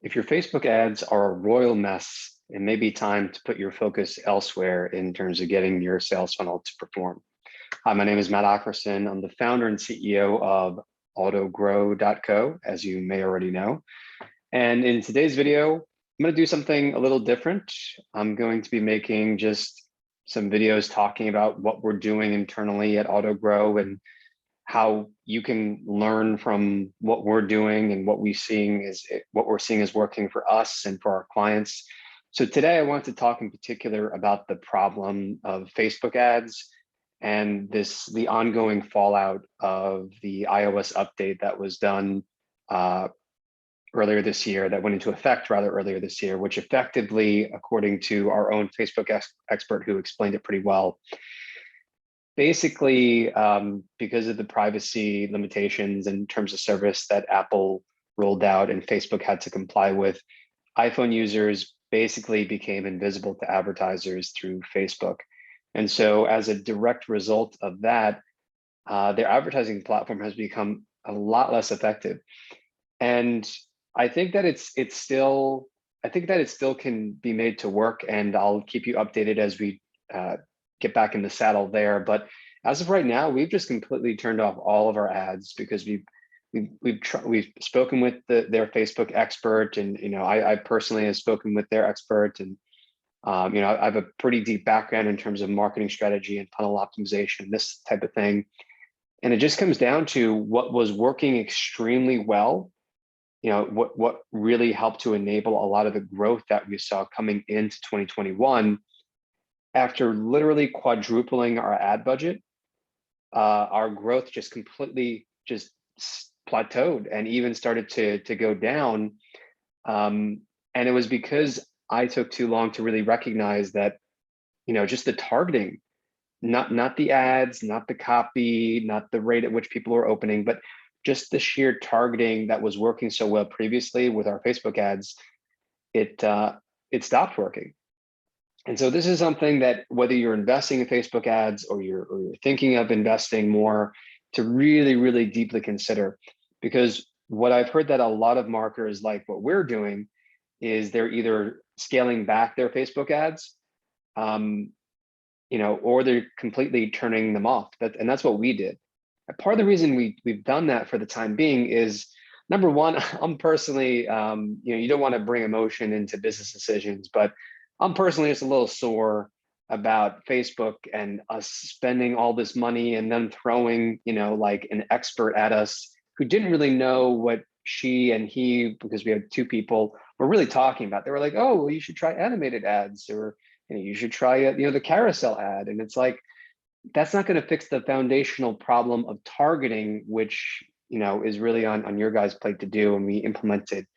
If your Facebook ads are a royal mess, it may be time to put your focus elsewhere in terms of getting your sales funnel to perform. Hi, my name is Matt Ackerson. I'm the founder and CEO of autogrow.co, as you may already know. And in today's video, I'm going to do something a little different. I'm going to be making just some videos talking about what we're doing internally at AutoGrow and how you can learn from what we're doing and what we're seeing is working for us and for our clients. So today I want to talk in particular about the problem of Facebook ads and the ongoing fallout of the iOS update that was done earlier this year, that went into effect rather earlier this year, which effectively, according to our own Facebook expert who explained it pretty well, basically, because of the privacy limitations and terms of service that Apple rolled out and Facebook had to comply with, iPhone users basically became invisible to advertisers through Facebook. And so as a direct result of that, their advertising platform has become a lot less effective. And I think that it still can be made to work, and I'll keep you updated as we get back in the saddle there. But as of right now, we've just completely turned off all of our ads because we've spoken with their Facebook expert, and I personally have spoken with their expert, and I have a pretty deep background in terms of marketing strategy and funnel optimization, this type of thing. And it just comes down to what was working extremely well. What really helped to enable a lot of the growth that we saw coming into 2021. After literally quadrupling our ad budget, our growth just completely plateaued and even started to go down. And it was because I took too long to really recognize that, just the targeting, not the ads, not the copy, not the rate at which people were opening, but just the sheer targeting that was working so well previously with our Facebook ads, it stopped working. And so this is something that, whether you're investing in Facebook ads or you're thinking of investing more, to really, really deeply consider. Because what I've heard that a lot of marketers, like what we're doing, is they're either scaling back their Facebook ads, or they're completely turning them off. And that's what we did. Part of the reason we've done that for the time being is, number one, I'm personally, you don't want to bring emotion into business decisions, but I'm personally just a little sore about Facebook and us spending all this money and then throwing, like an expert at us who didn't really know what she and he, because we had two people, were really talking about. They were like, oh, well, you should try animated ads, or you should try the carousel ad. And it's like, that's not going to fix the foundational problem of targeting, which is really on your guys' plate to do. And we implemented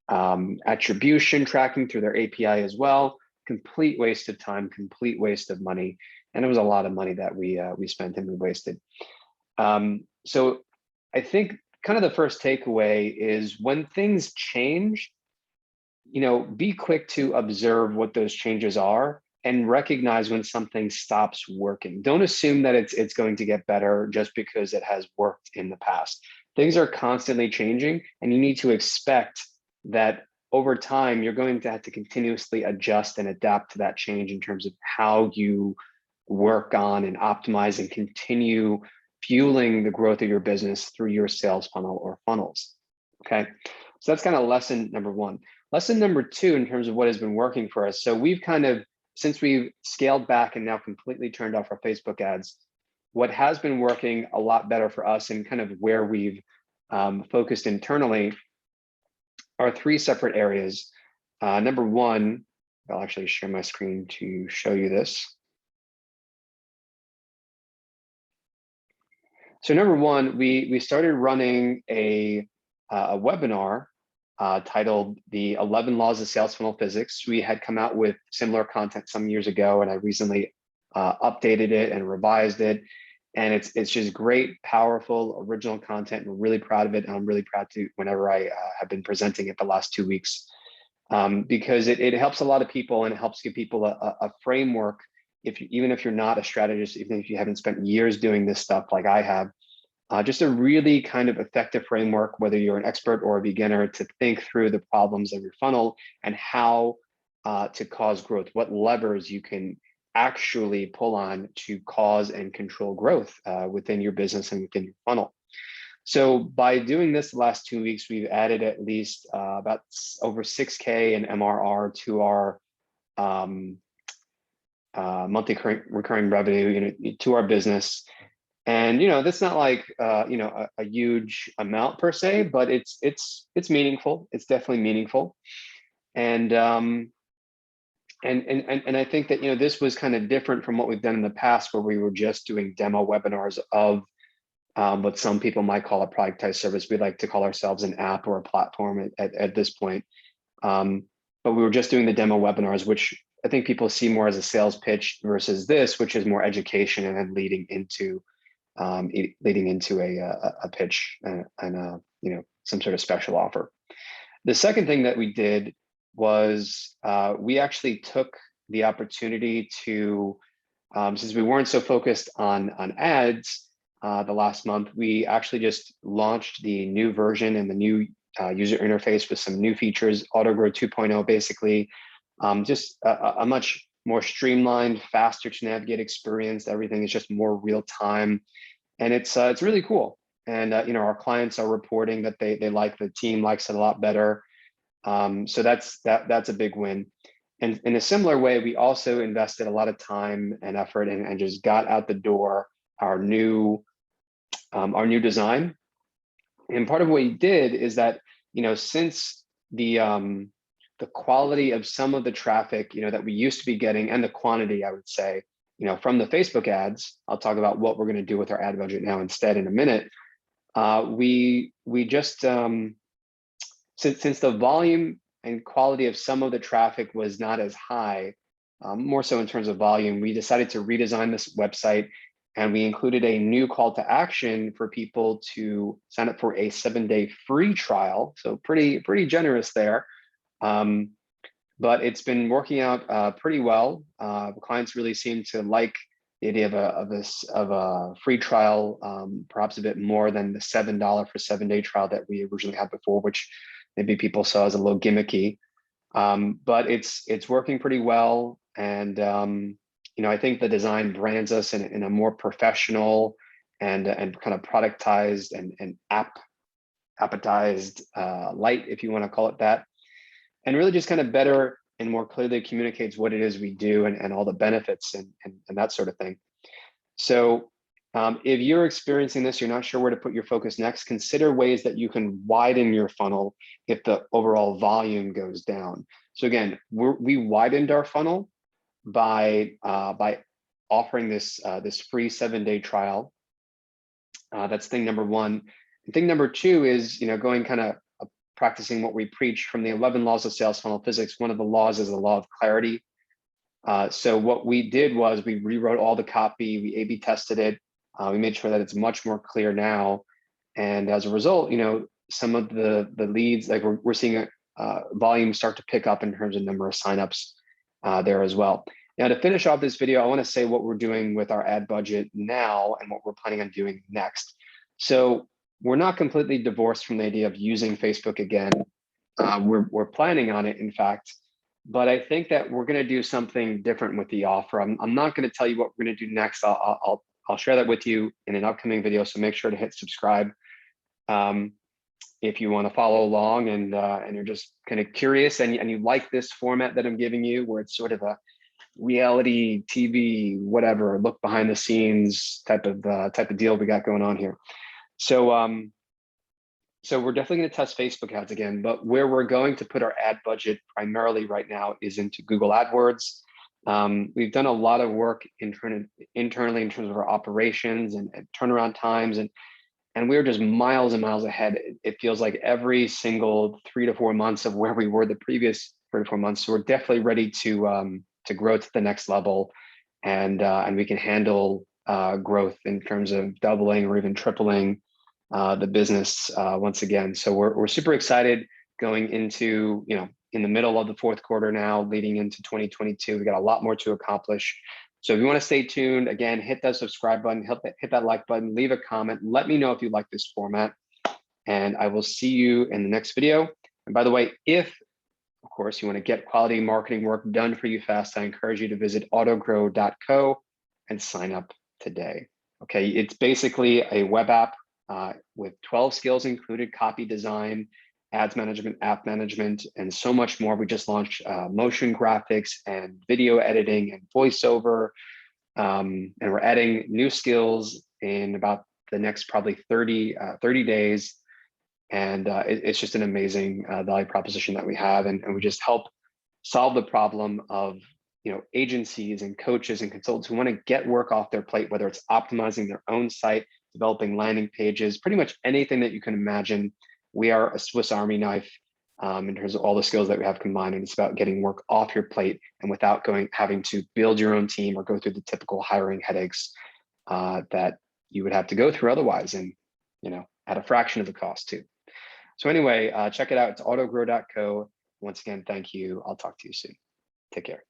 attribution tracking through their API as well. Complete waste of time, complete waste of money, and it was a lot of money that we spent and we wasted. So I think kind of the first takeaway is, when things change, be quick to observe what those changes are and recognize when something stops working. Don't assume that it's going to get better just because it has worked in the past. Things are constantly changing, and you need to expect that over time, you're going to have to continuously adjust and adapt to that change in terms of how you work on and optimize and continue fueling the growth of your business through your sales funnel or funnels. Okay, so that's kind of lesson number one. Lesson number two, in terms of what has been working for us. So we've since we've scaled back and now completely turned off our Facebook ads, what has been working a lot better for us, and kind of where we've focused internally, are three separate areas. Number one, I'll actually share my screen to show you this. So number one, we started running a webinar titled "The 11 Laws of Sales Funnel Physics." We had come out with similar content some years ago, and I recently updated it and revised it. And it's just great, powerful, original content. We're really proud of it. And I'm really proud to, whenever I have been presenting it the last 2 weeks, because it helps a lot of people, and it helps give people a framework. Even if you're not a strategist, even if you haven't spent years doing this stuff like I have, Just a really kind of effective framework, whether you're an expert or a beginner, to think through the problems of your funnel and how to cause growth, what levers you can actually pull on to cause and control growth within your business and within your funnel. So by doing this the last 2 weeks, we've added at least about over 6K in MRR to our monthly recurring revenue, to our business. And that's not like a huge amount per se, but it's meaningful. It's definitely meaningful. And I think that this was kind of different from what we've done in the past, where we were just doing demo webinars of what some people might call a productized service. We like to call ourselves an app or a platform at this point. But we were just doing the demo webinars, which I think people see more as a sales pitch versus this, which is more education and then leading into a pitch and some sort of special offer. The second thing that we did was we actually took the opportunity to, since we weren't so focused on ads the last month, we actually just launched the new version and the new user interface with some new features, AutoGrow 2.0, basically, just a much more streamlined, faster to navigate experience. Everything is just more real time, and it's really cool. And our clients are reporting that they like, the team likes it a lot better. So that's a big win. And in a similar way, we also invested a lot of time and effort and just got out the door our new design. And part of what we did is that since the quality of some of the traffic that we used to be getting, and the quantity, I would say, from the Facebook ads, I'll talk about what we're going to do with our ad budget now instead in a minute. We just since the volume and quality of some of the traffic was not as high, more so in terms of volume, we decided to redesign this website, and we included a new call to action for people to sign up for a 7-day free trial. So pretty generous there. But it's been working out pretty well. Clients really seem to like the idea of a free trial, perhaps a bit more than the $7 for 7-day trial that we originally had before, which maybe people saw as a little gimmicky. But it's working pretty well. And I think the design brands us in a more professional and kind of productized and appetized light, if you want to call it that, and really just kind of better and more clearly communicates what it is we do and all the benefits and that sort of thing. So if you're experiencing this, you're not sure where to put your focus next, consider ways that you can widen your funnel if the overall volume goes down. So again, we widened our funnel by offering this free 7-day trial. That's thing number one. And thing number two is going kind of practicing what we preach from the 11 laws of sales funnel physics. One of the laws is the law of clarity. So what we did was we rewrote all the copy, we A/B tested it, we made sure that it's much more clear now. And as a result, some of the leads, like we're seeing volume start to pick up in terms of number of signups there as well. Now, to finish off this video, I want to say what we're doing with our ad budget now and what we're planning on doing next. So we're not completely divorced from the idea of using Facebook again. We're planning on it, in fact, but I think that we're going to do something different with the offer. I'm not going to tell you what we're going to do next. I'll share that with you in an upcoming video. So make sure to hit subscribe if you want to follow along and you're just kind of curious and you like this format that I'm giving you, where it's sort of a reality TV, whatever, look behind the scenes type of deal we got going on here. So we're definitely going to test Facebook ads again, but where we're going to put our ad budget primarily right now is into Google AdWords. We've done a lot of work internally in terms of our operations and turnaround times, and we're just miles and miles ahead. It feels like every single 3 to 4 months of where we were the previous 3 to 4 months. So we're definitely ready to grow to the next level, and we can handle growth in terms of doubling or even tripling the business once again. So we're super excited going into, in the middle of the fourth quarter now, leading into 2022. We got a lot more to accomplish. So if you want to stay tuned, again, hit that subscribe button, hit that like button, leave a comment. Let me know if you like this format, and I will see you in the next video. And by the way, if, of course, you want to get quality marketing work done for you fast, I encourage you to visit autogrow.co and sign up today. Okay, it's basically a web app with 12 skills included: copy design, ads management, app management, and so much more. We just launched motion graphics and video editing and voiceover. And we're adding new skills in about the next probably 30 days. And it's just an amazing value proposition that we have. And we just help solve the problem of agencies and coaches and consultants who want to get work off their plate, whether it's optimizing their own site, developing landing pages, pretty much anything that you can imagine. We are a Swiss Army knife in terms of all the skills that we have combined. And it's about getting work off your plate and without having to build your own team or go through the typical hiring headaches that you would have to go through otherwise, and at a fraction of the cost too. So anyway, check it out. It's autogrow.co. Once again, thank you. I'll talk to you soon. Take care.